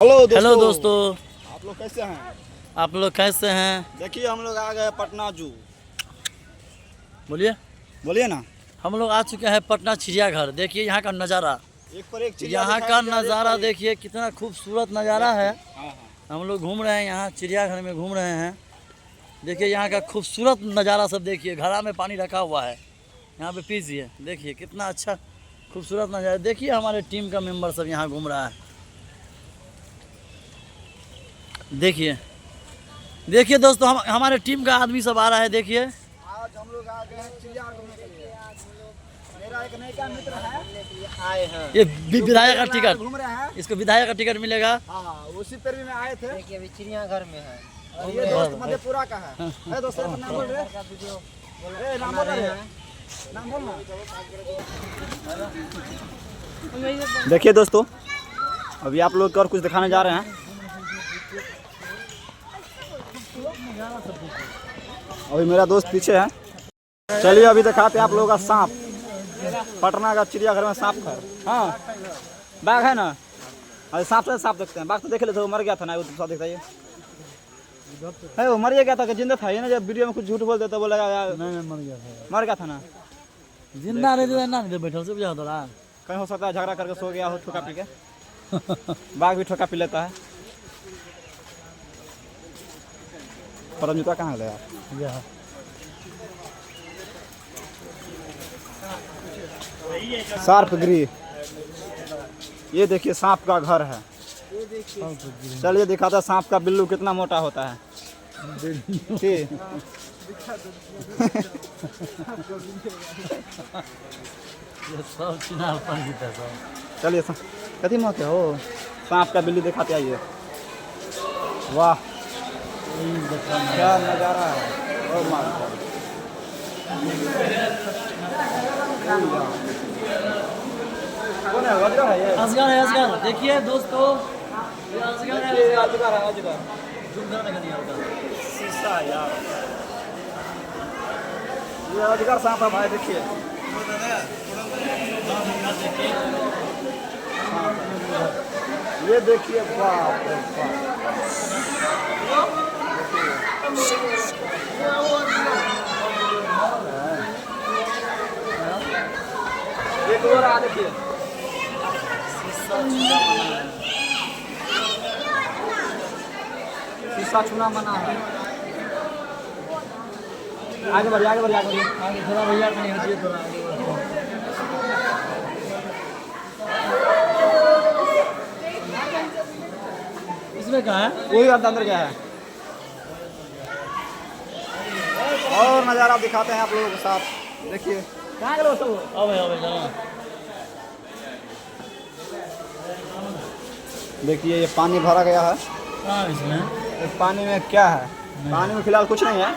Hello दोस्तों, आप लोग कैसे हैं? आप लोग कैसे हैं? देखिए हम लोग आ गए पटना जू। बोलिए। बोलिए ना। हम लोग आ चुके हैं पटना चिड़ियाघर। देखिए यहाँ का नज़ारा, एक पर एक चिड़िया यहाँ दिखाई का दे रहा है, नज़ारा एक पर एक। देखिए कितना खूबसूरत नज़ारा है। हाँ। हम लोग घूम रहे हैं यहाँ चिड़ियाघर में घूम रहे हैं। देखिए यहाँ का खूबसूरत नज़ारा सब देखिए। घड़ा में पानी रखा हुआ है, यहाँ पे पीजिए। देखिए कितना अच्छा खूबसूरत नज़ारा। देखिए हमारे टीम का मेंबर सब यहाँ घूम रहा है। देखिए देखिए दोस्तों, हमारे टीम का आदमी सब आ रहा है। देखिए आज हम लोग आ गए हैं चिड़ियाघर घूमने के लिए। मेरा एक नया मित्र है, आए हैं। ये विधायक का टिकट, घूम रहे हैं। इसको विधायक का टिकट मिलेगा। हाँ, उसी पर भी में आए थे। देखिए अभी चिड़ियाघर में है। और ये दोस्त मधेपुरा का है। अरे दोस्त अपना नाम बोल रहे हैं? नाम बोल रहे हैं? नाम बोलना। देखिए दोस्तों, अभी आप लोग को और कुछ दिखाने जा रहे हैं। अभी मेरा दोस्त पीछे है। चलिए अभी दिखाते हैं आप लोगों का सांप। पटना का चिड़ियाघर में सांप घर। हाँ, बाघ है ना। अरे सांप से सांप देखते हैं। बाघ तो देख लेते, वो मर गया था ना, वो दूसरा देखता है वो मर गया था कि जिंदा था? ये ना जब वीडियो में कुछ झूठ बोल देता, बोला यार नहीं मर गया था ना। जिंदा नहीं ना बैठल से बुझा तोरा। कहीं हो सकता है झगड़ा करके सो गया हो ठोका पी के। बाघ भी ठोका पी लेता है। पर जूता कहाँ गया? शार्प ग्री। ये देखिए सांप का घर है। चलिए दिखाता है सांप का बिल्लू कितना मोटा होता है। ठीक। ये सब चिनार पर जीता सब। चलिए कथी मौके हो सांप का बिल्लू दिखाते आइए। वाह क्या नज़ारा है। और मार कौन है? अजगर है ये। अजगर है, अजगर। देखिए दोस्तों, ये अजगर है। ये अजगर है, अजगर। जुमगर में नहीं होगा। शीशा यार, ये अजगर सांप है भाई। देखिए ये देखिए, बाप रे बाप। एक और आ देखिए। शीशा छूना मना है। आगे बढ़िए, आगे बढ़िए, आगे बढ़िए। आगे थोड़ा भैया नहीं हटिए, थोड़ा आगे बढ़ो। इसमें कहाँ है? वही अंदर गया है। और नज़ारा दिखाते हैं आप लोगों के साथ। देखिए कहाँ गए सब? अबे चलो। देखिए ये पानी भरा गया है। हाँ, इसमें इस पानी में क्या है? पानी में फिलहाल कुछ नहीं है।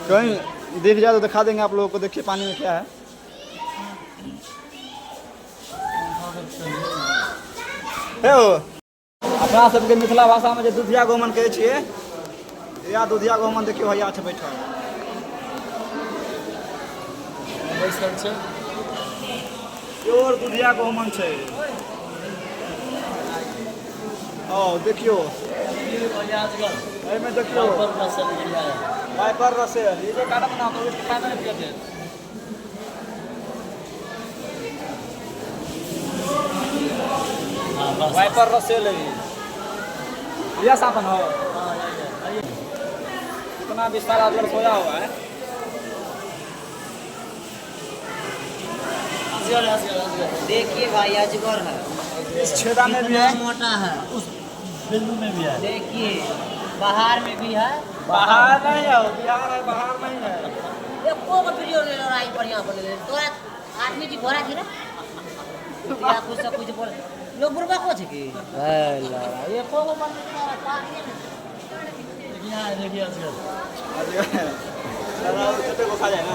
कहीं दिख जाए तो दिखा देंगे आप लोगों को। देखिए पानी में क्या है। अपना सबके मिथिला भाषा में जो दुधिया गौमन कहै छियै, या दुधिया गौमन देखियो हैया छै बैठल। बैसल छै। प्योर दुधिया गौमन छै। ओ देखियो एहिमे देखियो वाइपर रसेल। ये जो काटा बना तो इसको खाना नहीं पिया थे। वाइपर रसेल है ये साधन हो। कितना विस्तार आदमी सोया हुआ है। देखिए भाई अजगर है। इस छेदा में भी है, मोटा है। उस बिंदु में भी है। देखिए बाहर में भी है। बाहर नहीं है, बिहार है, बाहर नहीं है। ये को वीडियो ले लड़ाई बढ़िया बने तोरा आदमी की घोड़ा की ना या कुछ सब कुछ बोल लोग बुरबा को छै की ये को बन देखिए अजगर। साला चटे को खा जाए ना।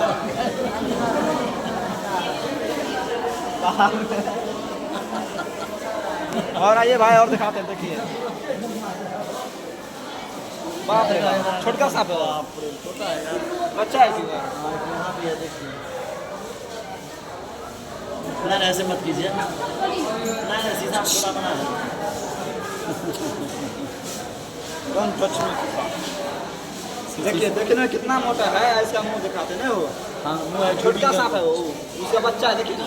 बाहर में। और आइए भाई और दिखाते हैं। देखिए बाप रे बाप, छोटका सांप है। बाप रे, छोटा है यार। बच्चा है क्यों? यहाँ भी है, देखिए। नहीं ऐसे मत कीजिए। नहीं शीशा छोटा बना है। Don't touch me. देखिए देखिए ना कितना मोटा है, इसका मुंह दिखाते ना वो। हाँ वो है छोटा सांप है वो, उसका बच्चा है देखिए ना।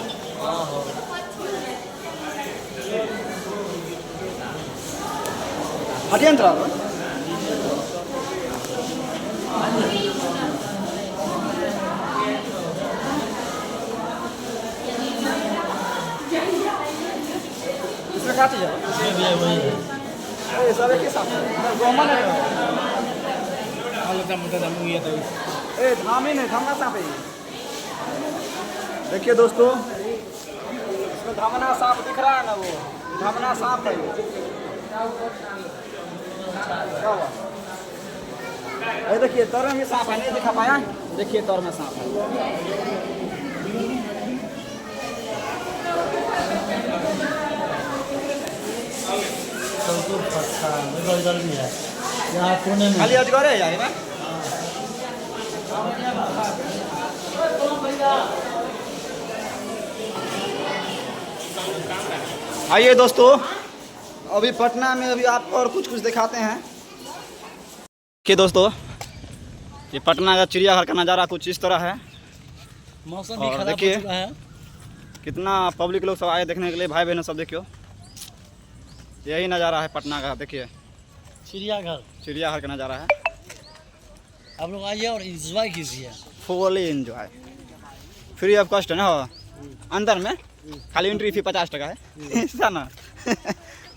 हटिए अंतरा इसमें काटी जाए। इसमें भी है वही है। ये सब एक ही सांप है, गोमन है। ए धामी नहीं, धामना सांप है ये। देखिए दोस्तों, इसमें धामना सांप दिख रहा है ना, वो धामना सांप है ये। क्या हुआ? ये देखिए तौर में सांप है, नहीं दिखा पाया। देखिए तौर में सांप है। सबको अच्छा देखो इधर भी है, यहाँ कोने में खाली अजगर है यार में। आइए दोस्तों, अभी पटना में अभी आपको और कुछ दिखाते हैं कि दोस्तों ये पटना का चिड़ियाघर का नज़ारा कुछ इस तरह है। मौसम भी और खराब हो देखिए चुका है। कितना पब्लिक लोग सब आए देखने के लिए, भाई बहनों सब देखियो, यही नज़ारा है पटना का। देखिए चिड़ियाघर का नज़ारा है। आप लोग आइए और इंजॉय कीजिए। Fully enjoy, free of cost है ना, अंदर में खाली एंट्री फी 50 टका है। ऐसा ना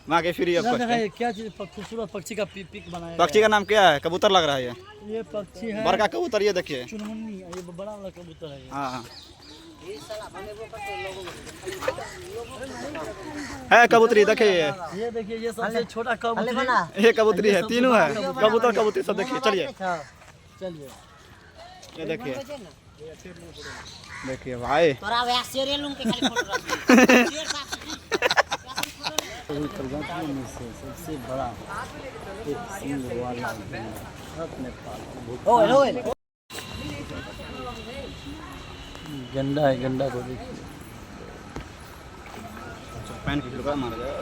वहाँ के फ्री ऑफ कॉस्ट है। क्या चीज खूबसूरत पक्षी का पिक बनाया पक्षी का नाम क्या है? कबूतर लग रहा है ये पक्षी है बड़का कबूतर, ये देखिए। चुनमुन्नी, ये बड़ा वाला कबूतर है ये। हाँ है कबूतरी, देखिए ये देखिए ये सबसे छोटा कबूतर, ये कबूतरी है, तीनों है कबूतर कबूतरी सब। देखिए चलिए चलिए ये देखिए, देखिए भाई तोरा वैसे शेरे लूं के खाली फोटो रख। प्रजातियों में से सबसे बड़ा एक सिंह वाला नेपाल। गंडा है, गंडा को देखिए। पैन की मारा जाए।